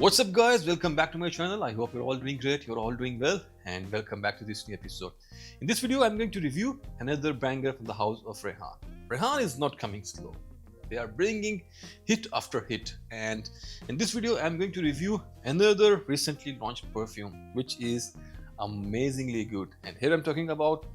What's up guys, welcome back to my channel. I hope you're all doing great, you're all doing well, and welcome back to this new episode. In this video I'm going to review another banger from the house of Rayhaan. Rayhaan is not coming slow. They are bringing hit after hit, and in this video I'm going to review another recently launched perfume which is amazingly good. And here I'm talking about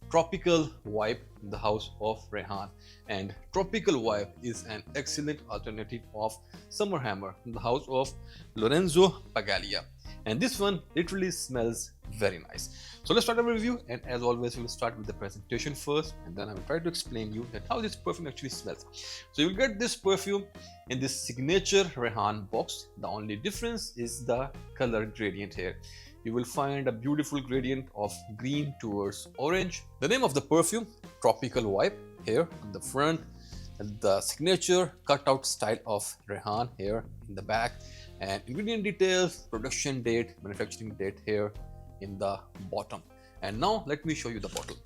Tropical Vibe in the house of Rayhaan. And Tropical Vibe is an excellent alternative of Summer Hammer in the house of Lorenzo Paglia. And this one literally smells very nice. So let's start our review, and as always we'll start with the presentation first, and then I will try to explain you that how this perfume actually smells. So you'll get this perfume in this signature Rayhaan box. The only difference is the color gradient here. You will find a beautiful gradient of green towards orange. The name of the perfume, Tropical Vibe, here on the front, and the signature cutout style of Rahan here in the back, and ingredient details, production date, manufacturing date here in the bottom. And now let me show you the bottle.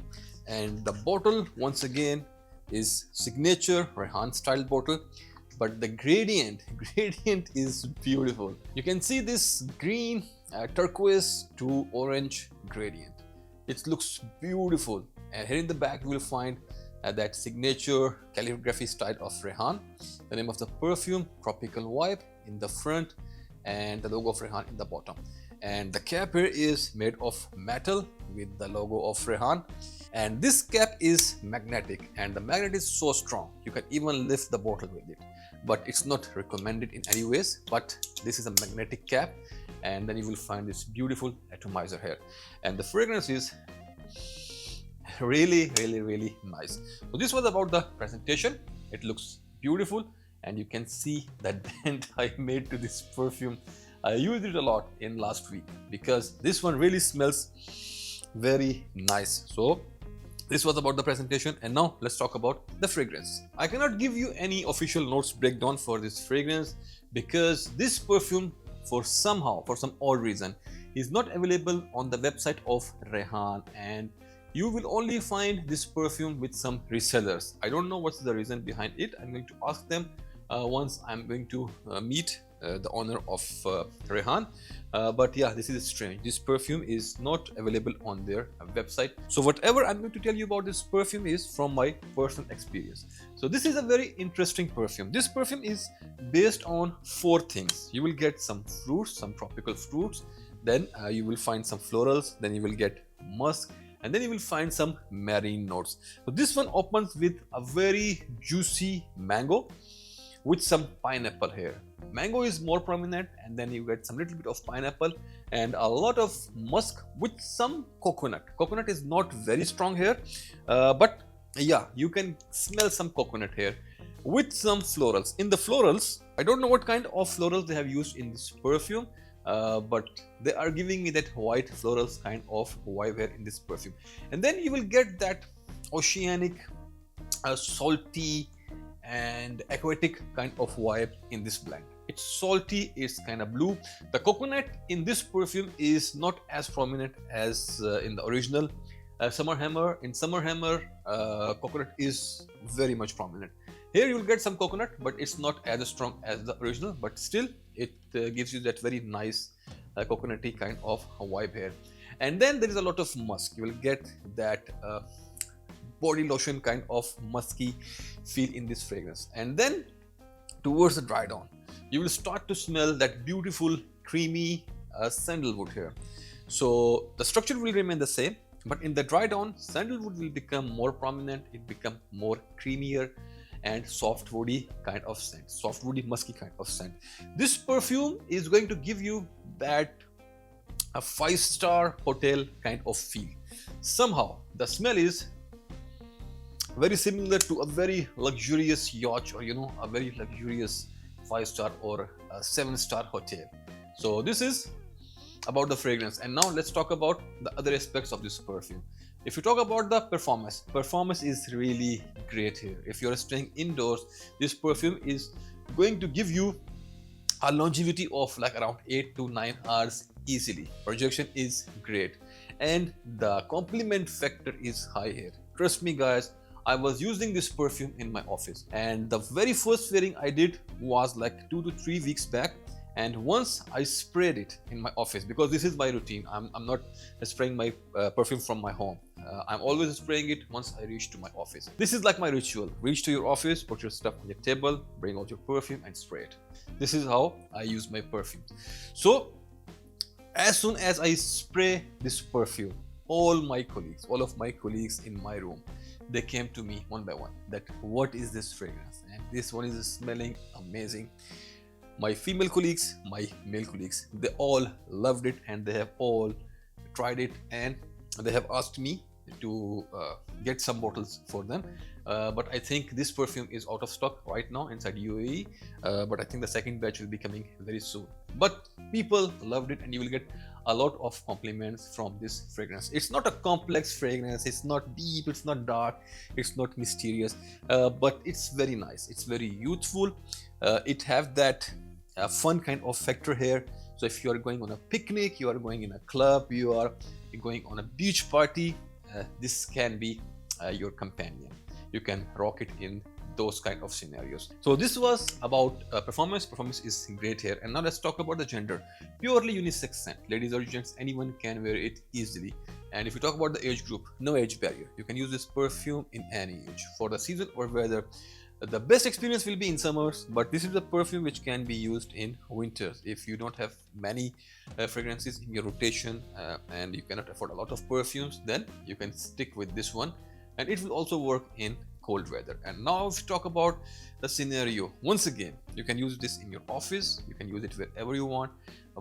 And the bottle once again is signature Rahan style bottle, but the gradient is beautiful. You can see this green turquoise to orange gradient. It looks beautiful, and here in the back you will find that signature calligraphy style of Rahan. The name of the perfume, Tropical Vibe, in the front, and the logo of Rahan in the bottom. And the cap here is made of metal with the logo of Rahan, and this cap is magnetic, and the magnet is so strong you can even lift the bottle with it, but it's not recommended in any ways. But this is a magnetic cap, and then you will find this beautiful atomizer here, and the fragrance is really nice. So this was about the presentation. It looks beautiful, and you can see that dent I made to this perfume. I used it a lot in last week because this one really smells very nice. So this was about the presentation, and now let's talk about the fragrance. I cannot give you any official notes breakdown for this fragrance because this perfume for some odd reason is not available on the website of Rahan, and you will only find this perfume with some resellers. I don't know what's the reason behind it. I'm going to ask them once I'm going to meet the owner of Rahan. But yeah, this is strange. This perfume is not available on their website. So whatever I'm going to tell you about this perfume is from my personal experience. So this is a very interesting perfume. This perfume is based on 4 things. You will get some fruits, some tropical fruits, then you will find some florals, then you will get musk, and then you will find some marine notes. So this one opens with a very juicy mango with some pineapple here. Mango is more prominent, and then you get some little bit of pineapple and a lot of musk with some coconut. Coconut is not very strong here, but yeah, you can smell some coconut here with some florals. In the florals, I don't know what kind of florals they have used in this perfume, but they are giving me that white florals kind of vibe here in this perfume. And then you will get that oceanic, salty and aquatic kind of vibe in this blend. It's salty, it's kind of blue. The coconut in this perfume is not as prominent as in the original Summer Hammer. In Summer Hammer, coconut is very much prominent. Here you will get some coconut, but it's not as strong as the original, but still it gives you that very nice coconutty kind of vibe here. And then there is a lot of musk. You will get that body lotion kind of musky feel in this fragrance. And then towards the dry down, you will start to smell that beautiful creamy sandalwood here. So the structure will remain the same, but in the dry down, sandalwood will become more prominent. It become more creamier and soft woody kind of scent, soft woody musky kind of scent. This perfume is going to give you that a 5-star hotel kind of feel. Somehow the smell is very similar to a very luxurious yacht, or a very luxurious 5-star or a 7-star hotel. So this is about the fragrance. And now let's talk about the other aspects of this perfume. If you talk about the performance is really great here. If you're staying indoors, this perfume is going to give you a longevity of like around 8 to 9 hours easily. Projection is great, and the compliment factor is high here. Trust me guys, I was using this perfume in my office, and the very first wearing I did was like 2 to 3 weeks back, And once I sprayed it in my office, because this is my routine. I'm not spraying my perfume from my home. I'm always spraying it once I reach to my office. This is like my ritual. Reach to your office, put your stuff on your table, bring out your perfume and spray it. This is how I use my perfume. So as soon as I spray this perfume, all of my colleagues in my room, they came to me one by one that what is this fragrance, and this one is smelling amazing. My female colleagues, my male colleagues, they all loved it and they have all tried it, and they have asked me to get some bottles for them. But I think this perfume is out of stock right now inside UAE, but I think the second batch will be coming very soon. But people loved it, and you will get a lot of compliments from this fragrance. It's not a complex fragrance, it's not deep, it's not dark, it's not mysterious, but it's very nice, it's very youthful. It have that fun kind of factor here. So if you are going on a picnic, you are going in a club, you are going on a beach party, this can be your companion. You can rock it in those kind of scenarios. So this was about performance. Performance is great here. And now let's talk about the gender. Purely unisex scent. Ladies or gents, anyone can wear it easily. And if you talk about the age group, no age barrier. You can use this perfume in any age, for the season or weather. The best experience will be in summers, but this is a perfume which can be used in winters. If you don't have many fragrances in your rotation and you cannot afford a lot of perfumes, then you can stick with this one, and it will also work in cold weather. And now if you talk about the scenario, once again, you can use this in your office, you can use it wherever you want,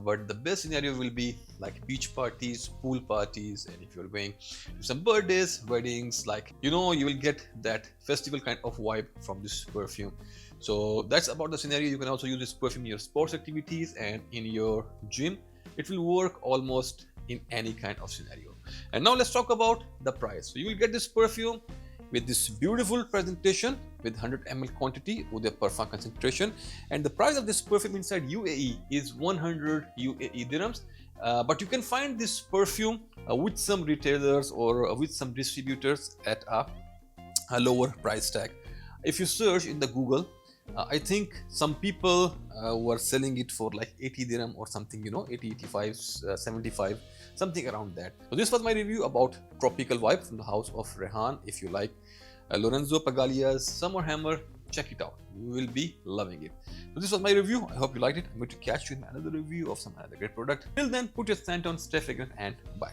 but the best scenario will be like beach parties, pool parties, and if you're going to some birthdays, weddings, like, you know, you will get that festival kind of vibe from this perfume. So that's about the scenario. You can also use this perfume in your sports activities and in your gym. It will work almost in any kind of scenario. And now let's talk about the price. So you will get this perfume with this beautiful presentation with 100 ml quantity with the Perfume concentration, and the price of this perfume inside UAE is 100 UAE dirhams. But you can find this perfume with some retailers or with some distributors at a lower price tag. If you search in the Google, I think some people were selling it for like 80 dirham or something, you know, 80, 85, 75, something around that. So this was my review about Tropical Vibe from the house of Rayhaan. If you like Lorenzo Pagaglia's Summer Hammer, check it out. You will be loving it. So this was my review. I hope you liked it. I'm going to catch you in another review of some other great product. Till then, put your scent on, stay fragrant, and bye.